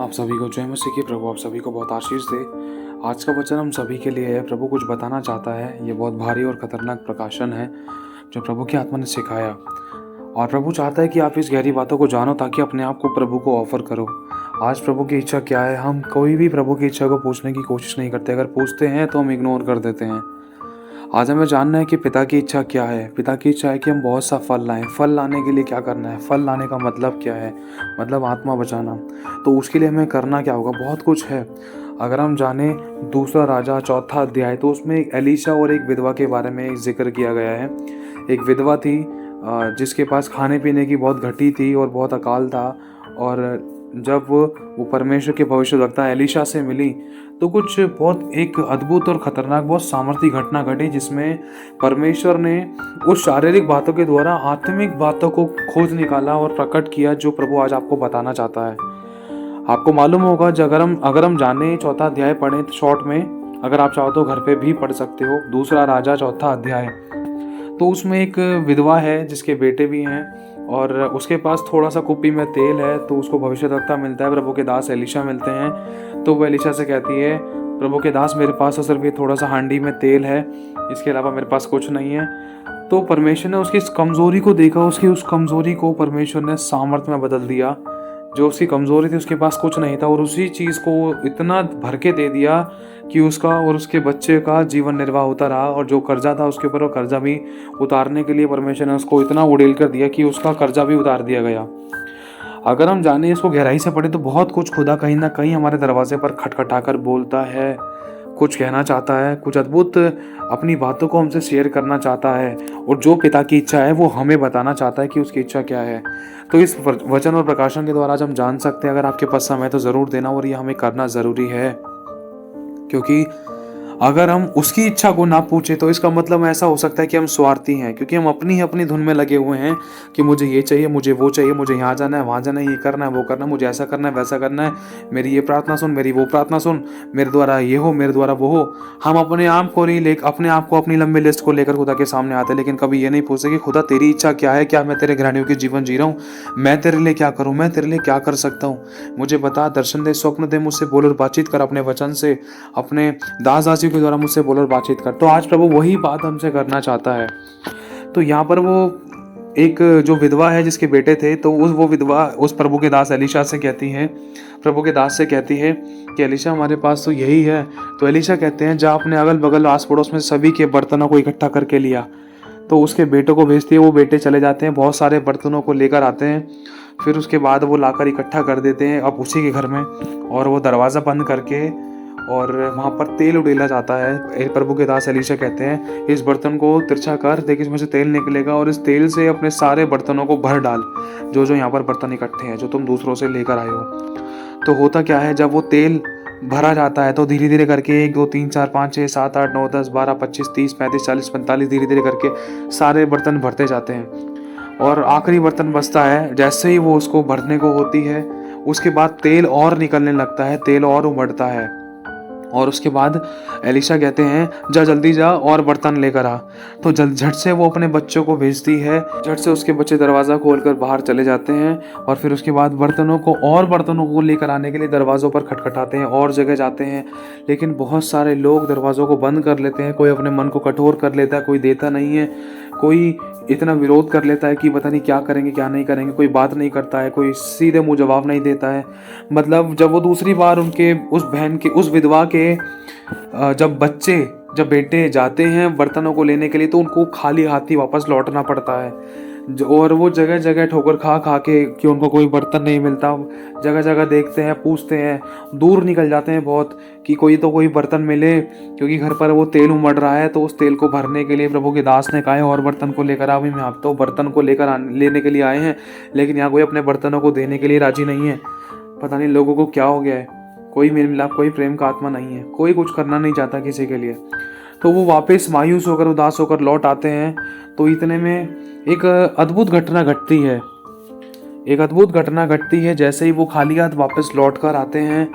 आप सभी को जय मसीह की। प्रभु आप सभी को बहुत आशीष दे। आज का वचन हम सभी के लिए है। प्रभु कुछ बताना चाहता है। ये बहुत भारी और खतरनाक प्रकाशन है जो प्रभु की आत्मा ने सिखाया, और प्रभु चाहता है कि आप इस गहरी बातों को जानो ताकि अपने आप को प्रभु को ऑफर करो। आज प्रभु की इच्छा क्या है, हम कोई भी प्रभु की इच्छा को पूछने की कोशिश नहीं करते। अगर पूछते हैं तो हम इग्नोर कर देते हैं। आज हमें जानना है कि पिता की इच्छा क्या है। पिता की इच्छा है कि हम बहुत सा फल लाएं। फल लाने के लिए क्या करना है, फल लाने का मतलब क्या है, मतलब आत्मा बचाना। तो उसके लिए हमें करना क्या होगा, बहुत कुछ है। अगर हम जाने दूसरा राजा चौथा अध्याय, तो उसमें एलीशा और एक विधवा के बारे में जिक्र किया गया है। एक विधवा थी जिसके पास खाने पीने की बहुत घटी थी और बहुत अकाल था। और जब वो परमेश्वर के भविष्यवक्ता एलीशा से मिली तो कुछ बहुत एक अद्भुत और खतरनाक, बहुत सामर्थी घटना घटी, जिसमें परमेश्वर ने उस शारीरिक बातों के द्वारा आत्मिक बातों को खोज निकाला और प्रकट किया, जो प्रभु आज आपको बताना चाहता है। आपको मालूम होगा, अगर हम जाने चौथा अध्याय पढ़ें शॉर्ट में, अगर आप चाहो तो घर पे भी पढ़ सकते हो। दूसरा राजा चौथा अध्याय, तो उसमें एक विधवा है जिसके बेटे भी हैं, और उसके पास थोड़ा सा कुप्पी में तेल है। तो उसको भविष्यद्वक्ता मिलता है, प्रभु के दास एलीशा मिलते हैं। तो वो एलीशा से कहती है, प्रभु के दास मेरे पास तो सिर्फ ये थोड़ा सा हांडी में तेल है, इसके अलावा मेरे पास कुछ नहीं है। तो परमेश्वर ने उसकी इस कमज़ोरी को देखा, उसकी उस कमज़ोरी को परमेश्वर ने सामर्थ्य में बदल दिया। जो उसकी कमज़ोरी थी, उसके पास कुछ नहीं था, और उसी चीज़ को इतना भर के दे दिया कि उसका और उसके बच्चे का जीवन निर्वाह होता रहा। और जो कर्जा था उसके ऊपर, वो कर्जा भी उतारने के लिए परमेश्वर ने उसको इतना उड़ेल कर दिया कि उसका कर्जा भी उतार दिया गया। अगर हम जाने, इसको गहराई से पढ़े, तो बहुत कुछ खुदा कहीं ना कहीं हमारे दरवाजे पर खटखटा कर बोलता है, कुछ कहना चाहता है, कुछ अद्भुत अपनी बातों को हमसे शेयर करना चाहता है। और जो पिता की इच्छा है वो हमें बताना चाहता है कि उसकी इच्छा क्या है। तो इस वचन और प्रकाशन के द्वारा आज हम जान सकते हैं। अगर आपके पास समय तो ज़रूर देना, और ये हमें करना ज़रूरी है, क्योंकि अगर हम उसकी इच्छा को ना पूछे तो इसका मतलब ऐसा हो सकता है कि हम स्वार्थी हैं, क्योंकि हम अपनी ही अपनी धुन में लगे हुए हैं कि मुझे ये चाहिए, मुझे वो चाहिए, मुझे यहाँ जाना है, वहाँ जाना है, ये करना है, वो करना है, मुझे ऐसा करना है, वैसा करना है, मेरी ये प्रार्थना सुन, मेरी वो प्रार्थना सुन, मेरे द्वारा ये हो, मेरे द्वारा वो हो। हम अपने आप को नहीं ले अपने आप को अपनी लंबी लिस्ट को लेकर खुदा के सामने आते हैं, लेकिन कभी ये नहीं पूछते कि खुदा तेरी इच्छा क्या है, क्या मैं तेरे घरानियों के जीवन जी रहा हूँ, मैं तेरे लिए क्या करूँ, मैं तेरे लिए क्या कर सकता हूँ, मुझे बता, दर्शन दे, स्वप्न दे, मुझसे बोल और बातचीत कर, अपने वचन से, अपने दास दासियों के द्वारा मुझसे बोल और बातचीत कर। तो आज प्रभु वही बात हमसे करना चाहता है। तो यहाँ पर वो एक जो विधवा है जिसके बेटे थे, तो वो विधवा उस प्रभु के दास एलीशा से कहती है, प्रभु के दास से कहती है कि एलीशा हमारे पास तो यही है। तो एलीशा कहते हैं, जा अपने अगल बगल आस पड़ोस में सभी के बर्तनों को इकट्ठा करके लिया। तो उसके बेटों को भेजती है, वो बेटे चले जाते हैं, बहुत सारे बर्तनों को लेकर आते हैं। फिर उसके बाद वो लाकर इकट्ठा कर देते हैं अब उसी के घर में, और वो दरवाज़ा बंद करके, और वहाँ पर तेल उड़ेला जाता है। प्रभु के दास एलीशा कहते हैं, इस बर्तन को तिरछा कर, देख इसमें से तेल निकलेगा, और इस तेल से अपने सारे बर्तनों को भर डाल, जो जो यहाँ पर बर्तन इकट्ठे हैं, जो तुम दूसरों से लेकर आए हो। तो होता क्या है, जब वो तेल भरा जाता है तो धीरे धीरे करके 1 2 3 4 5 6 7 8 9 10 12 25 30 35 40 45 धीरे धीरे करके सारे बर्तन भरते जाते हैं। और आखिरी बर्तन बचता है, जैसे ही वो उसको भरने को होती है, उसके बाद तेल और निकलने लगता है, तेल और उमड़ता है। और उसके बाद एलीशा कहते हैं, जा जल्दी जा और बर्तन लेकर आ। तो झट से वो अपने बच्चों को भेजती है, झट से उसके बच्चे दरवाज़ा खोलकर बाहर चले जाते हैं। और फिर उसके बाद बर्तनों को लेकर आने के लिए दरवाज़ों पर खटखटाते हैं और जगह जाते हैं। लेकिन बहुत सारे लोग दरवाज़ों को बंद कर लेते हैं, कोई अपने मन को कठोर कर लेता है, कोई देता नहीं है, कोई इतना विरोध कर लेता है कि पता नहीं क्या करेंगे क्या नहीं करेंगे, कोई बात नहीं करता है, कोई सीधे मुंह जवाब नहीं देता है। मतलब जब वो दूसरी बार उनके उस बहन के, उस विधवा के जब बेटे जाते हैं बर्तनों को लेने के लिए, तो उनको खाली हाथ ही वापस लौटना पड़ता है। और वो जगह जगह ठोकर खा खा के कि उनको कोई बर्तन नहीं मिलता, जगह जगह देखते हैं, पूछते हैं, दूर निकल जाते हैं बहुत कि कोई बर्तन मिले, क्योंकि घर पर वो तेल उमड़ रहा है। तो उस तेल को भरने के लिए प्रभु के दास ने कहा है, और बर्तन को लेकर आओ। मैं आप तो बर्तन को लेने के लिए आए हैं, लेकिन यहाँ कोई अपने बर्तनों को देने के लिए राजी नहीं है। पता नहीं लोगों को क्या हो गया है, कोई मेल मिलाप, कोई प्रेम का आत्मा नहीं है, कोई कुछ करना नहीं चाहता किसी के लिए। तो वो वापस मायूस होकर, उदास होकर लौट आते हैं। तो इतने में एक अद्भुत घटना घटती है। जैसे ही वो खाली हाथ वापस लौट कर आते हैं,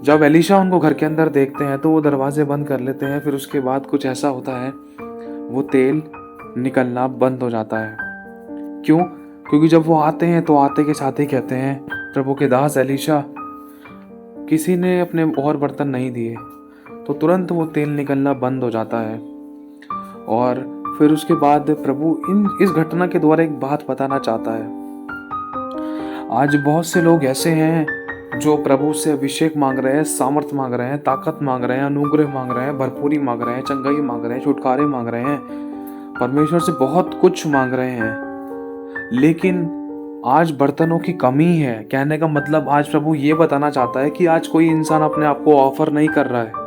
जब एलीशा उनको घर के अंदर देखते हैं तो वो दरवाजे बंद कर लेते हैं। फिर उसके बाद कुछ ऐसा होता है, वो तेल निकलना बंद हो जाता है। क्यों? क्योंकि जब वो आते हैं तो आते के साथ ही कहते हैं, प्रभु के दास एलीशा, किसी ने अपने और बर्तन नहीं दिए तो तुरंत वो तेल निकलना बंद हो जाता है। और फिर उसके बाद प्रभु इस घटना के द्वारा एक बात बताना चाहता है। आज बहुत से लोग ऐसे हैं जो प्रभु से अभिषेक मांग रहे हैं, सामर्थ मांग रहे हैं, ताकत मांग रहे हैं, अनुग्रह मांग रहे हैं, भरपूरी मांग रहे हैं, चंगाई मांग रहे हैं, छुटकारे मांग रहे हैं, परमेश्वर से बहुत कुछ मांग रहे हैं, लेकिन आज बर्तनों की कमी है। कहने का मतलब आज प्रभु ये बताना चाहता है कि आज कोई इंसान अपने आप को ऑफर नहीं कर रहा है,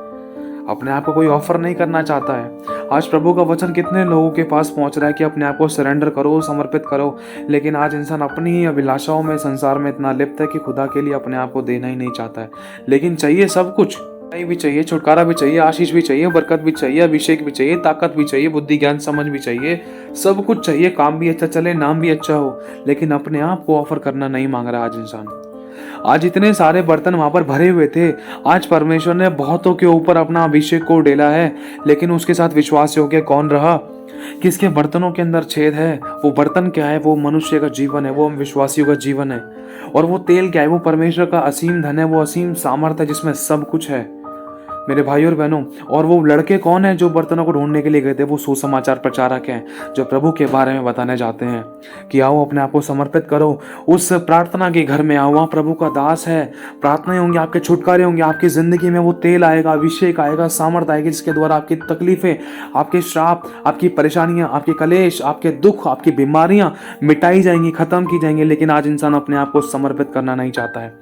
अपने आप को कोई ऑफर नहीं करना चाहता है। आज प्रभु का वचन कितने लोगों के पास पहुंच रहा है कि अपने आप को सरेंडर करो, समर्पित करो, लेकिन आज इंसान अपनी ही अभिलाषाओं में, संसार में इतना लिप्त है कि खुदा के लिए अपने आप को देना ही नहीं चाहता है। लेकिन चाहिए सब कुछ, भी चाहिए, छुटकारा भी चाहिए, आशीष भी चाहिए, बरकत भी चाहिए, अभिषेक भी चाहिए, ताकत भी चाहिए, बुद्धि ज्ञान समझ भी चाहिए, सब कुछ चाहिए, काम भी अच्छा चले, नाम भी अच्छा हो, लेकिन अपने आप को ऑफर करना नहीं मांग रहा आज इंसान। आज इतने सारे बर्तन वहां पर भरे हुए थे, आज परमेश्वर ने बहुतों के ऊपर अपना अभिषेक को डेला है, लेकिन उसके साथ विश्वास योग्य कौन रहा? किसके बर्तनों के अंदर छेद है? वो बर्तन क्या है? वो मनुष्य का जीवन है, वो विश्वासियों का जीवन है। और वो तेल क्या है? वो परमेश्वर का असीम धन है, वो असीम सामर्थ्य है जिसमें सब कुछ है मेरे भाई और बहनों। और वो लड़के कौन है जो बर्तनों को ढूंढने के लिए गए थे? वो सुसमाचार प्रचारक हैं जो प्रभु के बारे में बताने जाते हैं कि आओ अपने आप को समर्पित करो, उस प्रार्थना के घर में आओ, वहाँ प्रभु का दास है, प्रार्थनाएं होंगी, आपके छुटकारे होंगे, आपकी जिंदगी में वो तेल आएगा, अभिषेक आएगा, सामर्थ आएगी, जिसके द्वारा आपकी तकलीफें, आपके श्राप, आपकी परेशानियां, आपके कलेश, आपके दुख, आपकी बीमारियां मिटाई जाएंगी, खत्म की जाएंगी। लेकिन आज इंसान अपने आप को समर्पित करना नहीं चाहता है।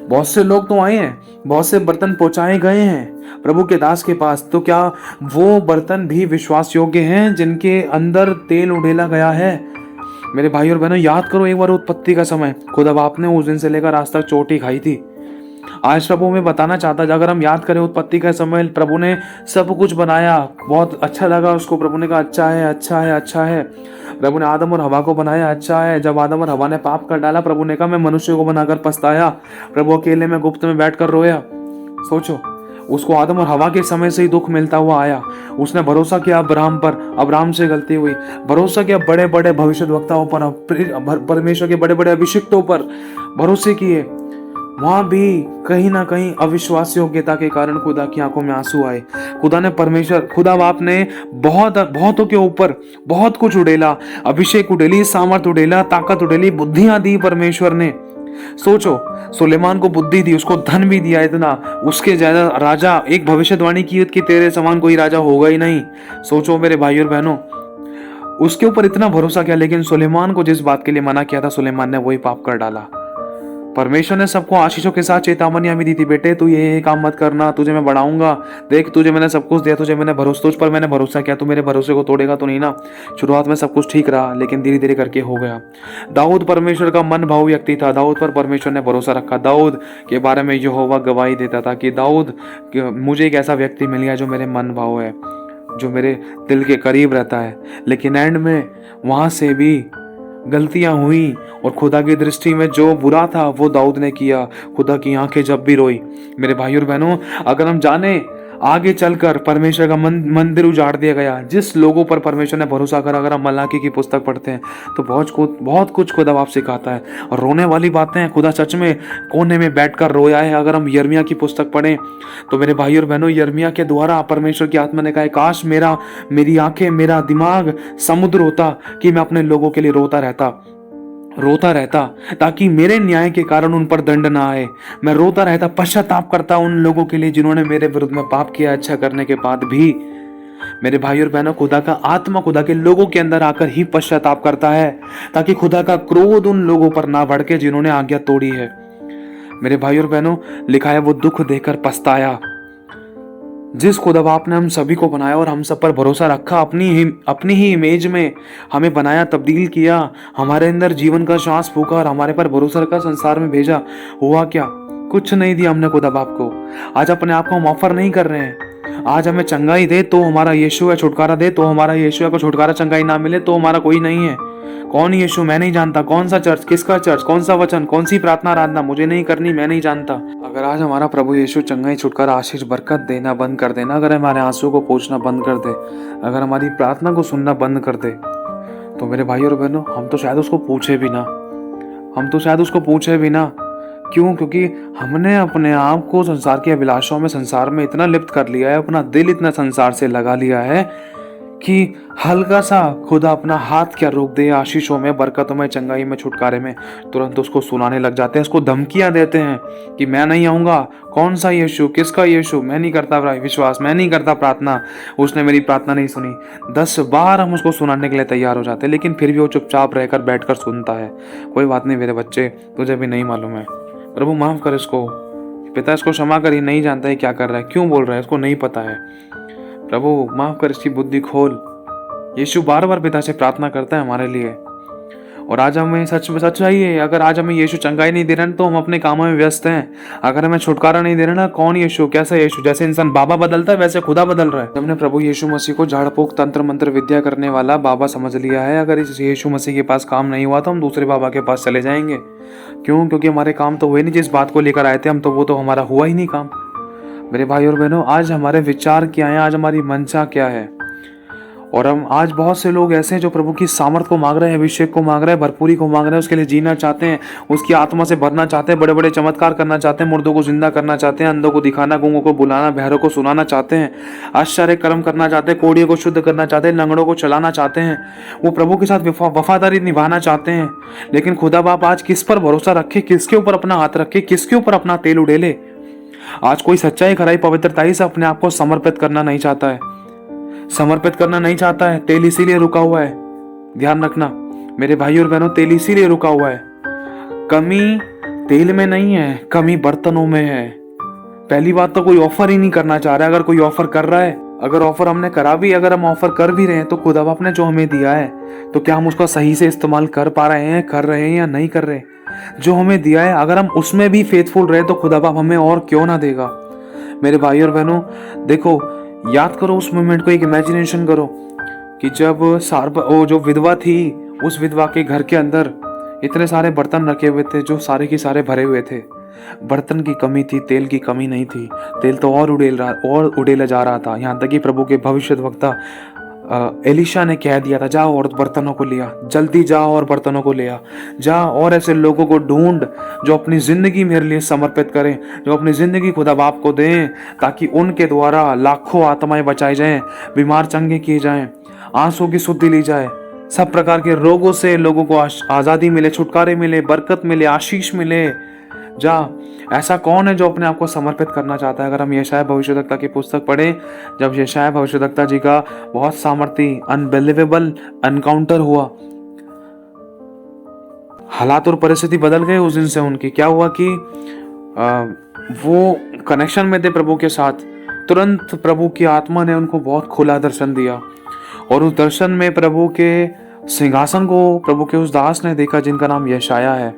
बहुत से लोग तो आए हैं, बहुत से बर्तन पहुंचाए गए हैं प्रभु के दास के पास, तो क्या वो बर्तन भी विश्वास योग्य हैं जिनके अंदर तेल उड़ेला गया है? मेरे भाई और बहनों, याद करो एक बार उत्पत्ति का समय, खुदा बाप ने उस दिन से लेकर आज तक चोटी खाई थी। आज प्रभु में बताना चाहता है, अगर हम याद करें उत्पत्ति का समय, प्रभु ने सब कुछ बनाया, बहुत अच्छा लगा उसको, प्रभु ने कहा अच्छा है, अच्छा है, अच्छा है। प्रभु ने आदम और हवा को बनाया, अच्छा है। जब आदम और हवा ने पाप कर डाला, प्रभु ने कहा मैं मनुष्य को बनाकर पछताया। प्रभु अकेले में गुप्त में बैठकर रोया। सोचो, उसको आदम और हवा के समय से ही दुख मिलता हुआ आया। उसने भरोसा किया अब्राहम पर, अब्राहम से गलती हुई। भरोसा किया बड़े बड़े भविष्यद्वक्ताओं पर, परमेश्वर के बड़े बड़े अभिषिक्तों पर भरोसे किए। वहां भी कहीं ना कहीं अविश्वास योग्यता के कारण खुदा की आंखों में आंसू आए। खुदा ने खुदा बाप ने बहुतों के ऊपर बहुत कुछ उड़ेला, अभिषेक उड़ेली, सामर्थ उड़ेला, ताकत उड़ेली, बुद्धियां दी परमेश्वर ने। सोचो, सुलेमान को बुद्धि दी, उसको धन भी दिया इतना, उसके ज्यादा राजा, एक भविष्यवाणी की कि तेरे समान कोई राजा होगा ही नहीं। सोचो मेरे भाई और बहनों, उसके ऊपर इतना भरोसा किया, लेकिन सुलेमान को जिस बात के लिए मना किया था, सुलेमान ने वही पाप कर डाला। परमेश्वर ने सबको आशीषों के साथ चेतावनियां भी दी थी, बेटे तू ये काम मत करना, तुझे मैं बढ़ाऊंगा, देख तुझे मैंने सब कुछ दिया, तुझ पर मैंने भरोसा किया, तू मेरे भरोसे को तोड़ेगा तो नहीं ना। शुरुआत में सब कुछ ठीक रहा, लेकिन धीरे धीरे करके हो गया। दाऊद परमेश्वर का मन भाव व्यक्ति था, दाऊद पर परमेश्वर ने भरोसा रखा। दाऊद के बारे में यहोवा गवाही देता था कि दाऊद, मुझे एक ऐसा व्यक्ति मिल गया जो मेरे मन भाव है, जो मेरे दिल के करीब रहता है। लेकिन एंड में वहां से भी गलतियां हुई और खुदा की दृष्टि में जो बुरा था वो दाऊद ने किया। खुदा की आंखें जब भी रोई। मेरे भाई और बहनों, अगर हम जाने आगे चलकर परमेश्वर का मंदिर उजाड़ दिया गया, जिस लोगों पर परमेश्वर ने भरोसा करा, अगर हम मलाकी की पुस्तक पढ़ते हैं तो बहुत कुछ खुदा बाप सिखाता है। और रोने वाली बातें हैं, खुदा सच में कोने में बैठकर रोया है। अगर हम यिर्मयाह की पुस्तक पढ़ें तो मेरे भाई और बहनों, यिर्मयाह के द्वारा परमेश्वर की आत्मा ने कहा, काश मेरी आंखें, मेरा दिमाग समुद्र होता कि मैं अपने लोगों के लिए रोता रहता ताकि मेरे न्याय के कारण उन पर दंड ना आए। मैं रोता रहता, पश्चाताप करता उन लोगों के लिए जिन्होंने मेरे विरुद्ध में पाप किया, अच्छा करने के बाद भी। मेरे भाई और बहनों, खुदा का आत्मा खुदा के लोगों के अंदर आकर ही पश्चाताप करता है, ताकि खुदा का क्रोध उन लोगों पर ना भड़के जिन्होंने आज्ञा तोड़ी है। मेरे भाई और बहनों, लिखा है वो दुख देकर पछताया। जिस खुदा बाप ने हम सभी को बनाया और हम सब पर भरोसा रखा, अपनी ही इमेज में हमें बनाया, तब्दील किया, हमारे अंदर जीवन का श्वास फूका और हमारे पर भरोसा रखा, संसार में भेजा, हुआ क्या? कुछ नहीं दिया हमने खुदा बाप को। आज अपने आप को हम ऑफर नहीं कर रहे हैं। आज हमें चंगाई दे तो हमारा यीशु है, छुटकारा दे तो हमारा यीशु है, को छुटकारा चंगाई ना मिले तो हमारा कोई नहीं है। कौन यीशु? मैं नहीं जानता। कौन सा चर्च, किसका चर्च, कौन सा वचन, कौन सी प्रार्थना आराधना मुझे नहीं करनी, मैं नहीं जानता। अगर आज हमारा प्रभु यीशु चंगाई, छुटकारा, आशीष, बरकत देना बंद कर देना, अगर हमारे आंसू को पोंछना बंद कर दे, अगर हमारी प्रार्थना को सुनना बंद कर दे, तो मेरे भाई और बहनों, हम तो शायद उसको पूछे भी ना क्यों? क्योंकि हमने अपने आप को संसार की अभिलाषाओं में, संसार में इतना लिप्त कर लिया है, अपना दिल इतना संसार से लगा लिया है कि हल्का सा खुदा अपना हाथ क्या रोक दे आशीषों में, बरकतों में, चंगाई में, छुटकारे में, तुरंत उसको सुनाने लग जाते हैं, उसको धमकियां देते हैं कि मैं नहीं आऊँगा। कौन सा यीशु? किसका यीशु? मैं नहीं करता विश्वास, मैं नहीं करता प्रार्थना, उसने मेरी प्रार्थना नहीं सुनी। 10 बार हम उसको सुनाने के लिए तैयार हो जाते हैं, लेकिन फिर भी वो चुपचाप रहकर बैठकर सुनता है। कोई बात नहीं मेरे बच्चे, तुझे भी नहीं मालूम है, प्रभु माफ़ कर इसको, पिता इसको क्षमा कर, ये नहीं जानता है क्या कर रहा है, क्यों बोल रहा है, इसको नहीं पता है। प्रभु माफ़ कर, इसकी बुद्धि खोल। यीशु बार बार पिता से प्रार्थना करता है हमारे लिए। और आज हमें सच्चाई है, अगर आज हमें यीशु चंगाई नहीं दे रहा है तो हम अपने कामों में व्यस्त हैं। अगर हमें छुटकारा नहीं दे रहा ना, कौन यीशु, कैसा यीशु? जैसे इंसान बाबा बदलता है वैसे खुदा बदल रहा है। हमने प्रभु यीशु मसीह को झाड़ फूक, तंत्र मंत्र विद्या करने वाला बाबा समझ लिया है। अगर इस यीशु मसीह के पास काम नहीं हुआ तो हम दूसरे बाबा के पास चले जाएंगे। क्यों? क्योंकि हमारे काम तो हुए नहीं, जिस बात को लेकर आए थे हम, तो वो तो हमारा हुआ ही नहीं काम। मेरे भाई और बहनों, आज हमारे विचार क्या है, आज हमारी मंशा क्या है? और हम आज बहुत से लोग ऐसे हैं जो प्रभु की सामर्थ को मांग रहे हैं, अभिषेक को मांग रहे हैं, भरपूरी को मांग रहे हैं, उसके लिए जीना चाहते हैं, उसकी आत्मा से भरना चाहते हैं, बड़े बड़े चमत्कार करना चाहते हैं, मुर्दों को जिंदा करना चाहते हैं, अंधों को दिखाना, गूंगों को बुलाना, बहरों को सुनाना चाहते हैं, आश्चर्य कर्म करना चाहते हैं, कोढ़ियों को शुद्ध करना चाहते हैं, लंगड़ों को चलाना चाहते हैं। वो प्रभु के साथ वफादारी निभाना चाहते हैं। लेकिन खुदा बाप आज किस पर भरोसा रखे, किसके ऊपर अपना हाथ रखे, किसके ऊपर अपना तेल उड़ेले? आज कोई सच्चाई, खराई, पवित्रताई से अपने आप को समर्पित करना नहीं चाहता है, समर्पित करना नहीं चाहता है। तेल इसीलिए रुका हुआ है। ध्यान रखना मेरे भाई और बहनों, तेल इसीलिए रुका हुआ है। कमी तेल में नहीं है, कमी बर्तनों में है। पहली बात तो कोई ऑफर ही नहीं करना चाह रहा है। अगर कोई ऑफर कर रहा है, अगर ऑफर हमने करा भी, अगर हम ऑफर कर भी रहे हैं, तो खुदा बाप ने जो हमें दिया है, तो क्या हम उसका सही से इस्तेमाल कर पा रहे हैं, कर रहे हैं या नहीं कर रहे? जो हमें दिया है अगर हम उसमें भी फेथफुल रहे तो खुदा बाप हमें और क्यों ना देगा। मेरे भाई और बहनों देखो, याद करो उस मोमेंट को, एक इमेजिनेशन करो कि जब जो विधवा थी, उस विधवा के घर के अंदर इतने सारे बर्तन रखे हुए थे जो सारे के सारे भरे हुए थे। बर्तन की कमी थी, तेल की कमी नहीं थी। तेल तो और उड़ेला जा रहा था। यहाँ तक कि प्रभु के भविष्यद्वक्ता एलिशा ने कह दिया था, जाओ और बर्तनों को ले आ, जल्दी जाओ और बर्तनों को ले आ, जा और ऐसे लोगों को ढूंढ जो अपनी जिंदगी मेरे लिए समर्पित करें, जो अपनी जिंदगी खुदा बाप को दें, ताकि उनके द्वारा लाखों आत्माएं बचाई जाएं, बीमार चंगे किए जाएं, आंसू की शुद्धि ली जाए, सब प्रकार के रोगों से लोगों को आज़ादी मिले, छुटकारे मिले, बरकत मिले, आशीष मिले। जा, ऐसा कौन है जो अपने आप को समर्पित करना चाहता है? अगर हम यशायाह भविष्यद्वक्ता की पुस्तक पढ़ें, जब यशायाह भविष्यद्वक्ता जी का बहुत सामर्थी, अनबिलीवेबल एनकाउंटर हुआ, हालात और परिस्थिति बदल गए उस दिन से उनकी। क्या हुआ कि वो कनेक्शन में थे प्रभु के साथ, तुरंत प्रभु की आत्मा ने उनको बहुत खुला दर्शन दिया, और उस दर्शन में प्रभु के सिंहासन को प्रभु के उस दास ने देखा जिनका नाम यशायाह है।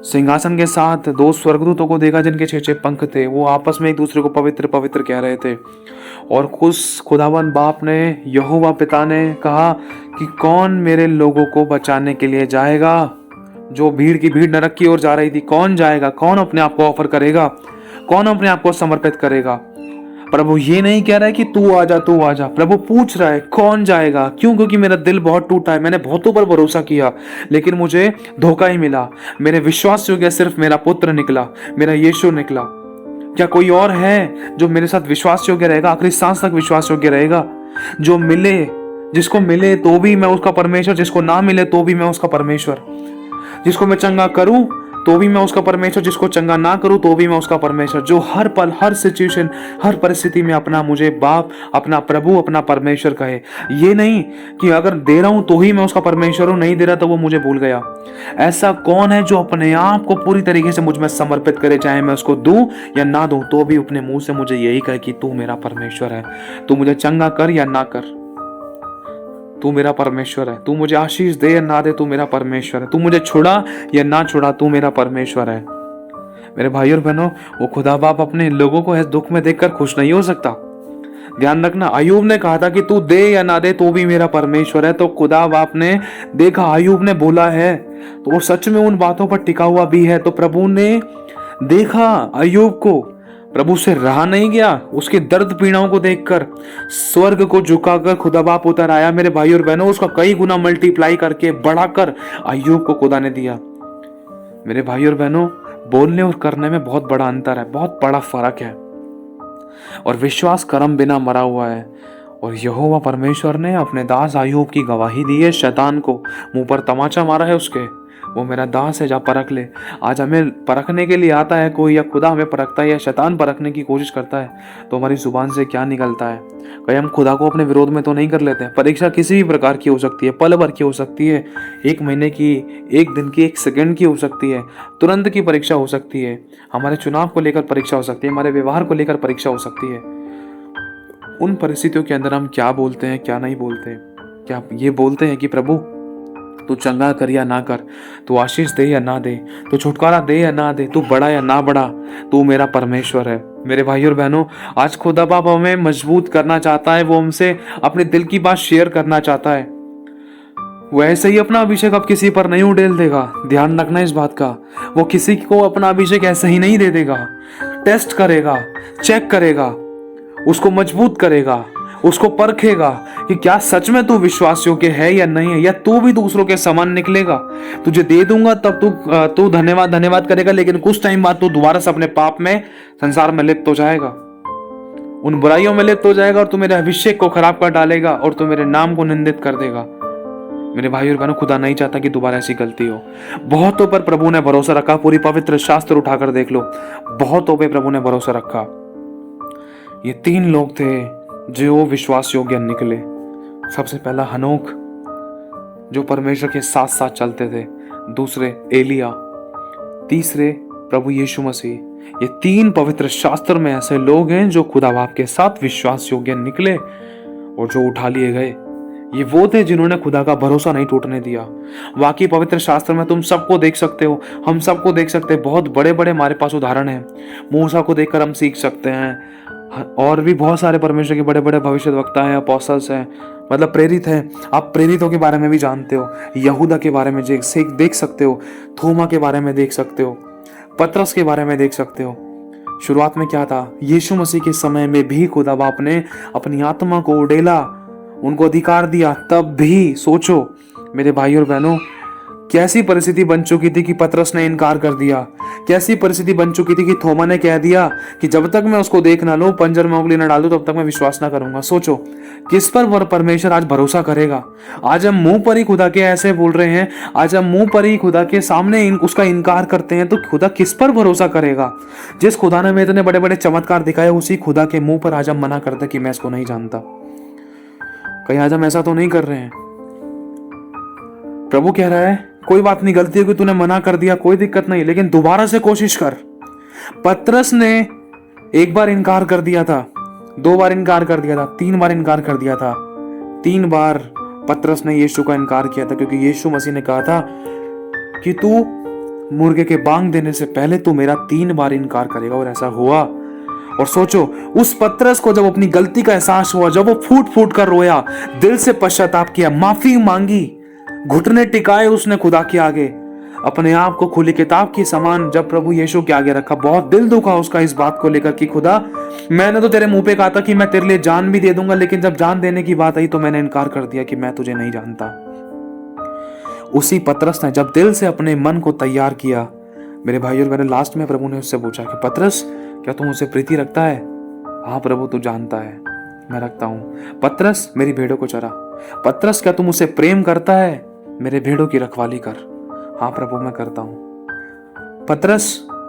सिंहासन के साथ 2 स्वर्गदूतों को देखा जिनके 6 पंख थे। वो आपस में एक दूसरे को पवित्र पवित्र कह रहे थे। और खुदावन बाप ने, यहोवा पिता ने कहा कि कौन मेरे लोगों को बचाने के लिए जाएगा? जो भीड़ की भीड़ नरक की ओर जा रही थी, कौन जाएगा? कौन अपने आप को ऑफर करेगा? कौन अपने आप को समर्पित करेगा? प्रभु ये नहीं कह रहा है कि तू आजा, तू आजा। प्रभु पूछ रहा है कौन जाएगा? क्यों? क्योंकि मेरा दिल बहुत टूटा है। मैंने बहुतों पर भरोसा किया लेकिन मुझे धोखा ही मिला। मेरे विश्वास योग्य सिर्फ मेरा पुत्र निकला, मेरा यीशु निकला। क्या कोई और है जो मेरे साथ विश्वास योग्य रहेगा, आखिरी सांस तक विश्वास योग्य रहेगा? जो मिले, जिसको मिले तो भी मैं उसका परमेश्वर, जिसको ना मिले तो भी मैं उसका परमेश्वर। जिसको मैं चंगा करूं तो भी मैं उसका परमेश्वर, जिसको चंगा ना करूं तो भी मैं उसका परमेश्वर। जो हर पल, हर सिचुएशन, हर परिस्थिति में अपना मुझे बाप, अपना प्रभु, अपना परमेश्वर कहे। ये नहीं कि अगर दे रहा हूं तो ही मैं उसका परमेश्वर हूं, नहीं दे रहा तो वो मुझे भूल गया। ऐसा कौन है जो अपने आप को पूरी तरीके से मुझ में समर्पित करे, चाहे मैं उसको दूं या ना दूं, तो भी अपने मुंह से मुझे यही कहे कि तू मेरा परमेश्वर है, तू मुझे चंगा कर या ना कर, तू मेरा परमेश्वर है। तू मुझे आशीष दे या ना दे, तू मेरा परमेश्वर है। तू मुझे छुड़ा या ना छुड़ा, तू मेरा परमेश्वर है। मेरे भाई और बहनों, वो खुदा बाप अपने लोगों को इस दुख में देखकर खुश नहीं हो सकता। ध्यान रखना, अय्यूब ने कहा था कि तू दे या ना दे तो भी मेरा परमेश्वर है। तो खुदा बाप ने देखा, अय्यूब ने बोला है तो वो सच में उन बातों पर टिका हुआ भी है। तो प्रभु ने देखा अय्यूब को, प्रभु से रहा नहीं गया। उसके दर्द पीड़ाओं को देखकर स्वर्ग को झुकाकर खुदा बाप उतर आया। मेरे भाई और बहनों, उसका कई गुना मल्टीप्लाई करके, बढ़ाकर अय्यूब को खुदा ने दिया। मेरे भाई और बहनों, बोलने और करने में बहुत बड़ा अंतर है, बहुत बड़ा फर्क है। और विश्वास कर्म बिना मरा हुआ है। और यहोवा परमेश्वर ने अपने दास अय्यूब की गवाही दी है, शैतान को मुंह पर तमाचा मारा है उसके, वो मेरा दास है, जा परख ले। आज हमें परखने के लिए आता है कोई, या खुदा हमें परखता है, या शैतान परखने की कोशिश करता है, तो हमारी जुबान से क्या निकलता है? कहीं हम खुदा को अपने विरोध में तो नहीं कर लेते? परीक्षा किसी भी प्रकार की हो सकती है, पल भर की हो सकती है, 1 महीने की, 1 दिन की, 1 सेकंड की हो सकती है, तुरंत की परीक्षा हो सकती है, हमारे चुनाव को लेकर परीक्षा हो सकती है, हमारे व्यवहार को लेकर परीक्षा हो सकती है। उन परिस्थितियों के अंदर हम क्या बोलते हैं, क्या नहीं बोलते? क्या ये बोलते हैं कि प्रभु तू चंगा कर या ना कर, तू आशीष दे या ना दे, तू छुटकारा दे या ना दे, तू बड़ा या ना बड़ा, तू मेरा परमेश्वर है। मेरे भाई और बहनों, आज खुदा बाप हमें मजबूत करना चाहता है, वो हमसे अपने दिल की बात शेयर करना चाहता है। वैसे ही अपना अभिषेक अब किसी पर नहीं उड़ेल देगा, ध्यान रखना इस बात का। वो किसी को अपना अभिषेक ऐसे ही नहीं दे देगा, टेस्ट करेगा, चेक करेगा, उसको मजबूत करेगा, उसको परखेगा कि क्या सच में तू विश्वास योग्य है या नहीं है, या तू भी दूसरों के समान निकलेगा। तुझे दे दूंगा तब तू धन्यवाद करेगा, लेकिन कुछ टाइम बाद तू दोबारा से अपने पाप में, संसार में लिप्त हो जाएगा, उन बुराइयों में लिप्त हो जाएगा, और तू मेरे अभिषेक को खराब कर डालेगा, और तू मेरे नाम को निंदित कर देगा। मेरे भाई और बहनों, खुदा नहीं चाहता कि दोबारा ऐसी गलती हो। बहुतों पर प्रभु ने भरोसा रखा, पूरी पवित्र शास्त्र उठाकर देख लो, बहुतों पे प्रभु ने भरोसा रखा। ये 3 लोग थे जो विश्वास योग्य निकले। सबसे पहला हनोक, जो परमेश्वर के साथ साथ चलते थे। दूसरे एलिया, तीसरे प्रभु यीशु मसीह। ये 3 पवित्र शास्त्र में ऐसे लोग हैं जो खुदा बाप के साथ विश्वास योग्य निकले और जो उठा लिए गए। ये वो थे जिन्होंने खुदा का भरोसा नहीं टूटने दिया। बाकी पवित्र शास्त्र में तुम सबको देख सकते हो, हम सबको देख सकते हैं, बहुत बड़े बड़े हमारे पास उदाहरण हैं। मूसा को देखकर हम सीख सकते हैं, और भी बहुत सारे परमेश्वर के बड़े बड़े भविष्यद्वक्ता हैं, अपोस्टल्स हैं, मतलब प्रेरित हैं। आप प्रेरितों के बारे में भी जानते हो, यहूदा के बारे में देख सकते हो, थोमा के बारे में देख सकते हो, पतरस के बारे में देख सकते हो। शुरुआत में क्या था? यीशु मसीह के समय में भी खुदा बाप ने अपनी आत्मा को उड़ेला, उनको अधिकार दिया, तब भी सोचो मेरे भाई और बहनों, कैसी परिस्थिति बन चुकी थी कि पतरस ने इनकार कर दिया। कैसी परिस्थिति बन चुकी थी कि थोमा ने कह दिया कि जब तक मैं उसको देख ना लूं, पंजर में उंगली ना डाल दूं, तब तक मैं विश्वास ना करूंगा। सोचो किस पर परमेश्वर आज भरोसा करेगा। आज हम मुंह पर ही खुदा के ऐसे बोल रहे हैं, आज हम मुंह पर ही खुदा के सामने उसका इनकार करते हैं, तो खुदा किस पर भरोसा करेगा? जिस खुदा ने हमें इतने बड़े बड़े चमत्कार दिखाए, उसी खुदा के मुंह पर आज हम मना करते कि मैं इसको नहीं जानता। कहीं आज हम ऐसा तो नहीं कर रहे हैं? प्रभु कह रहा है कोई बात नहीं, गलती है कि तूने मना कर दिया, कोई दिक्कत नहीं, लेकिन दोबारा से कोशिश कर। पतरस ने 1 बार इनकार कर दिया था, 2 बार इनकार कर दिया था, 3 बार इनकार कर दिया था। 3 बार पतरस ने यीशु का इनकार किया था, क्योंकि यीशु मसीह ने कहा था कि तू मुर्गे के बांग देने से पहले तू मेरा 3 बार इनकार करेगा, और ऐसा हुआ। और सोचो उस पतरस को जब अपनी गलती का एहसास हुआ, जब वो फूट फूट कर रोया, दिल से पश्चाताप किया, माफी मांगी, घुटने टिकाए उसने खुदा के आगे, अपने आप को खुली किताब की समान जब प्रभु यीशु के आगे रखा। बहुत दिल दुखा उसका इस बात को लेकर कि खुदा, मैंने तो तेरे मुंह पे कहा था कि मैं तेरे लिए जान भी दे दूंगा, लेकिन जब जान देने की बात आई तो मैंने इनकार कर दिया कि मैं तुझे नहीं जानता। उसी पतरस ने जब दिल से अपने मन को तैयार किया, मेरे भाई और बहनों, लास्ट में प्रभु ने उससे पूछा कि पतरस, क्या तू मुझसे प्रीति रखता है? हाँ प्रभु, तू जानता है मैं रखता हूँ। पतरस, मेरी भेड़ों को चरा। पतरस, क्या तू मुझसे प्रेम करता है? मेरे भेड़ों की रखवाली कर। हाँ प्रभु, मैं करता हूं। पतरस,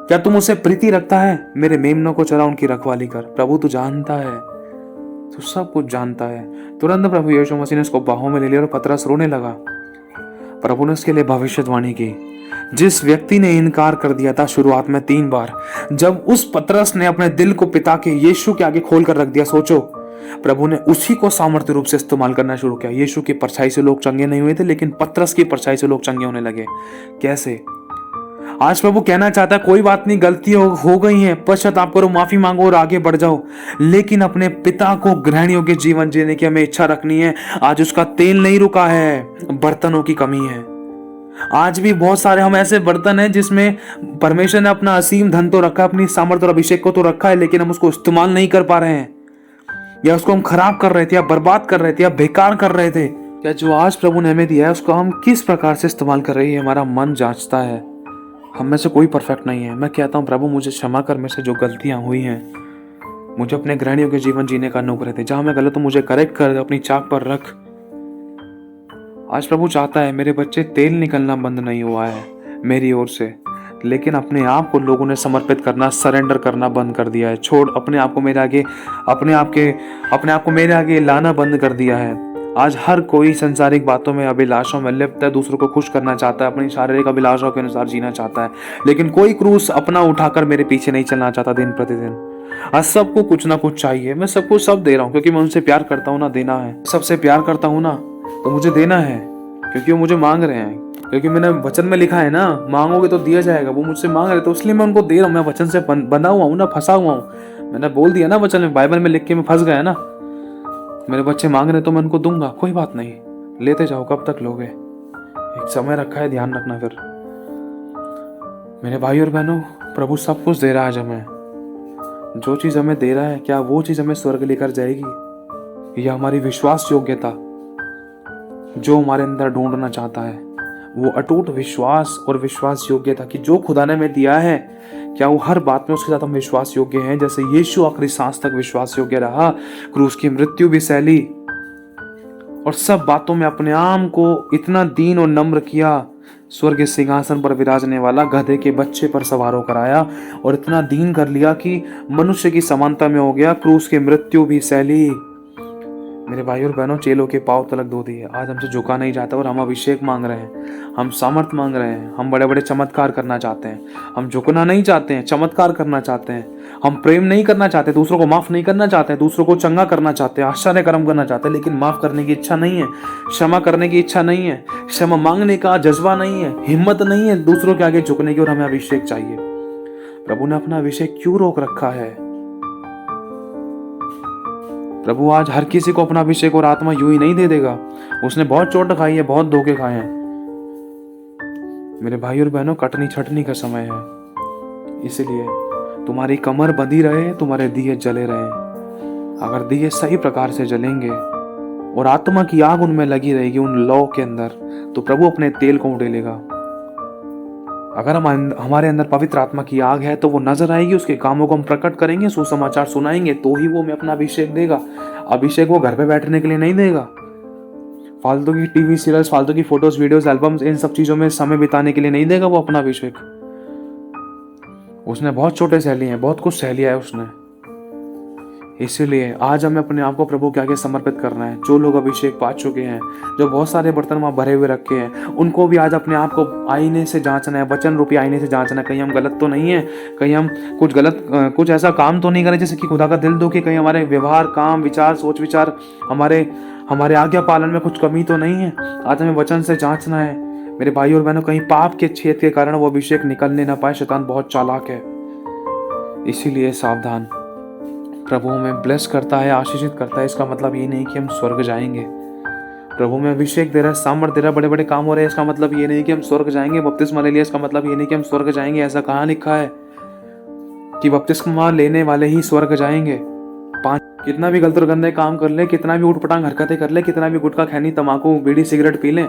क्या तू मुझसे प्रीति रखता है? मेरे मेमनों को चरा, उनकी रखवाली कर। प्रभु, तू जानता है, तू सब कुछ जानता है। तुरंत प्रभु यीशु मसीह ने उसको बाहों में ले लिया और पतरस रोने लगा। प्रभु ने उसके लिए भविष्यवाणी की। जिस व्यक्ति ने इनकार कर दिया था शुरुआत में 3 बार, जब उस पतरस ने अपने दिल को पिता के यीशु के आगे खोल कर रख दिया, सोचो प्रभु ने उसी को सामर्थ्य रूप से इस्तेमाल करना शुरू किया। यीशु की परछाई से लोग चंगे नहीं हुए थे, लेकिन पतरस की परछाई से लोग चंगे होने लगे। कैसे? आज प्रभु कहना चाहता है कोई बात नहीं, गलती हो गई है, पश्चाताप करो, माफी मांगो और आगे बढ़ जाओ, लेकिन अपने पिता को ग्रहण योग्य जीवन जीने की हमें इच्छा रखनी है। आज उसका तेल नहीं रुका है, बर्तनों की कमी है। आज भी बहुत सारे हम ऐसे बर्तन हैं जिसमें परमेश्वर ने अपना असीम धन तो रखा है, अपनी सामर्थ्य और अभिषेक को तो रखा है, लेकिन हम उसको इस्तेमाल नहीं कर पा रहे हैं, या उसको हम खराब कर रहे थे, या बर्बाद कर रहे थे, या बेकार कर रहे थे। क्या जो आज प्रभु ने हमें दिया है उसको हम किस प्रकार से इस्तेमाल कर रहे हैं? हमारा मन जांचता है, हम में से कोई परफेक्ट नहीं है। मैं कहता हूँ प्रभु मुझे क्षमा कर, मेरे से जो गलतियाँ हुई हैं, मुझे अपने ग्रहणियों के जीवन जीने का अनुग्रह दे। जहाँ मैं गलत हूँ मुझे करेक्ट कर, अपनी चाक पर रख। आज प्रभु चाहता है मेरे बच्चे, तेल निकलना बंद नहीं हुआ है मेरी ओर से, लेकिन अपने आप को लोगों ने समर्पित करना, सरेंडर करना बंद कर दिया है। छोड़ अपने आप को मेरे आगे, अपने आप को मेरे आगे लाना बंद कर दिया है। आज हर कोई संसारिक बातों में, अभिलाषों में लिप्त है, दूसरों को खुश करना चाहता है, अपनी शारीरिक अभिलाषाओं के अनुसार जीना चाहता है, लेकिन कोई क्रूस अपना उठाकर मेरे पीछे नहीं चलना चाहता दिन प्रतिदिन। आज सबको कुछ ना कुछ चाहिए। मैं सबको सब दे रहा हूँ क्योंकि मैं उनसे प्यार करता हूँ ना, देना है। सबसे प्यार करता हूँ ना, तो मुझे देना है क्योंकि वो मुझे मांग रहे हैं। क्योंकि मैंने वचन में लिखा है ना, मांगोगे तो दिया जाएगा। वो मुझसे मांग रहे तो इसलिए मैं उनको दे रहा हूँ। मैं वचन से बंधा हुआ हूँ ना, फंसा हुआ हूँ। मैंने बोल दिया ना वचन में, बाइबल में लिख के मैं फंस गया ना। मेरे बच्चे मांग रहे तो मैं उनको दूंगा, कोई बात नहीं, लेते जाओ। कब तक लोगे? एक समय रखा है, ध्यान रखना। फिर मेरे भाई और बहनों, प्रभु सब कुछ दे रहा है आज हमें। जो चीज हमें दे रहा है, क्या वो चीज हमें स्वर्ग लेकर जाएगी? या हमारी विश्वास योग्यता जो हमारे अंदर ढूंढना चाहता है, वो अटूट विश्वास और विश्वास योग्यता कि जो खुदा ने हमें दिया है, क्या वो हर बात में उसके साथ हम विश्वास योग्य हैं? जैसे यीशु आखिरी सांस तक विश्वास योग्य रहा, क्रूस की मृत्यु भी सह ली और सब बातों में अपने आप को इतना दीन और नम्र किया, स्वर्ग के सिंहासन पर विराजने वाला गधे के बच्चे पर सवार होकर आया और इतना दीन कर लिया कि मनुष्य की समानता में हो गया, क्रूस की मृत्यु भी सह ली। मेरे भाई और बहनों, चेलों के पांव तलक धो दिए। आज हमसे झुका नहीं जाता और हम अभिषेक मांग रहे हैं, हम सामर्थ मांग रहे हैं, हम बड़े बड़े चमत्कार करना चाहते हैं। हम झुकना नहीं चाहते हैं, चमत्कार करना चाहते हैं। हम प्रेम नहीं करना चाहते, दूसरों को माफ नहीं करना चाहते, दूसरों को चंगा करना चाहते हैं, आश्चर्य कर्म करना चाहते हैं, लेकिन माफ करने की इच्छा नहीं है, क्षमा करने की इच्छा नहीं है, क्षमा मांगने का जज्बा नहीं है, हिम्मत नहीं है दूसरों के आगे झुकने की, और हमें अभिषेक चाहिए। प्रभु ने अपना अभिषेक क्यों रोक रखा है? प्रभु आज हर किसी को अपना अभिषेक और आत्मा यूं ही नहीं दे देगा। उसने बहुत चोट खाई है, बहुत धोखे खाए हैं। मेरे भाई और बहनों, कटनी छटनी का समय है, इसलिए तुम्हारी कमर बंधी रहे, तुम्हारे दिए जले रहे। अगर दिए सही प्रकार से जलेंगे और आत्मा की आग उनमें लगी रहेगी, उन लौ के अंदर, तो प्रभु अपने तेल को उड़ेलेगा। अगर हमारे अंदर पवित्र आत्मा की आग है तो वो नजर आएगी, उसके कामों को हम प्रकट करेंगे, सुसमाचार सुनाएंगे, तो ही वो हमें अपना अभिषेक देगा। अभिषेक वो घर पे बैठने के लिए नहीं देगा, फालतू की टीवी सीरियल्स, फालतू की फोटोज, वीडियोस, एल्बम्स, इन सब चीजों में समय बिताने के लिए नहीं देगा वो अपना अभिषेक। उसने बहुत छोटे सह लिए हैं, बहुत कुछ सह लिया है उसने। इसीलिए आज हमें अपने आप को प्रभु के आगे समर्पित करना है। जो लोग अभिषेक पा चुके हैं, जो बहुत सारे बर्तन वहां भरे हुए रखे हैं, उनको भी आज अपने आप को आईने से जांचना है, वचन रूपी आईने से जांचना है। कहीं हम गलत तो नहीं है, कहीं हम कुछ ऐसा काम तो नहीं करें जिससे कि खुदा का दिल दुखे, कहीं हमारे व्यवहार, काम, विचार, सोच विचार, हमारे आज्ञा पालन में कुछ कमी तो नहीं है। आज हमें वचन से जांचना है। मेरे भाई और बहनों, कहीं पाप के छेद के कारण वो अभिषेक निकलने ना पाए। शैतान बहुत चालाक है, इसीलिए सावधान। प्रभु हमें ब्लेस करता है, आशीषित करता है, इसका मतलब ये नहीं कि हम स्वर्ग जाएंगे। प्रभु में अभिषेक दे रहा है, सामर्थ दे रहा है, बड़े बड़े काम हो रहे हैं, इसका मतलब ये नहीं कि हम स्वर्ग जाएंगे। बपतिस्मा ले लिया, इसका मतलब ये नहीं कि हम स्वर्ग जाएंगे। ऐसा कहाँ लिखा है कि बपतिस्मा लेने वाले ही स्वर्ग जाएंगे? कितना भी गलत और गंदे काम कर ले, कितना भी उठपटांग हरकतें कर ले, कितना भी गुटखा, खैनी, तमाकू, बीड़ी, सिगरेट पी लें,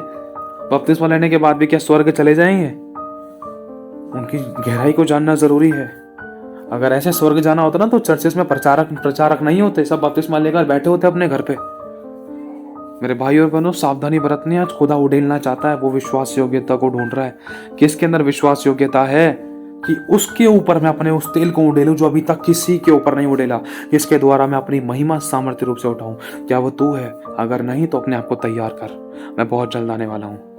बपतिस्मा लेने के बाद भी क्या स्वर्ग चले जाएंगे? उनकी गहराई को जानना जरूरी है। अगर ऐसे स्वर्ग जाना होता ना तो चर्चेस में प्रचारक नहीं होते, सब बपतिस्मा लेकर बैठे होते अपने घर पे। मेरे भाई और बहनों, सावधानी बरतनी। आज खुदा उड़ेलना चाहता है, वो विश्वास योग्यता को ढूंढ रहा है। किसके अंदर विश्वास योग्यता है कि उसके ऊपर मैं अपने उस तेल को उड़ेलूं जो अभी तक किसी के ऊपर नहीं उड़ेला, जिसके द्वारा मैं अपनी महिमा सामर्थ्य रूप से उठाऊं। क्या वो तू है? अगर नहीं तो अपने आप को तैयार कर, मैं बहुत जल्द आने वाला हूं।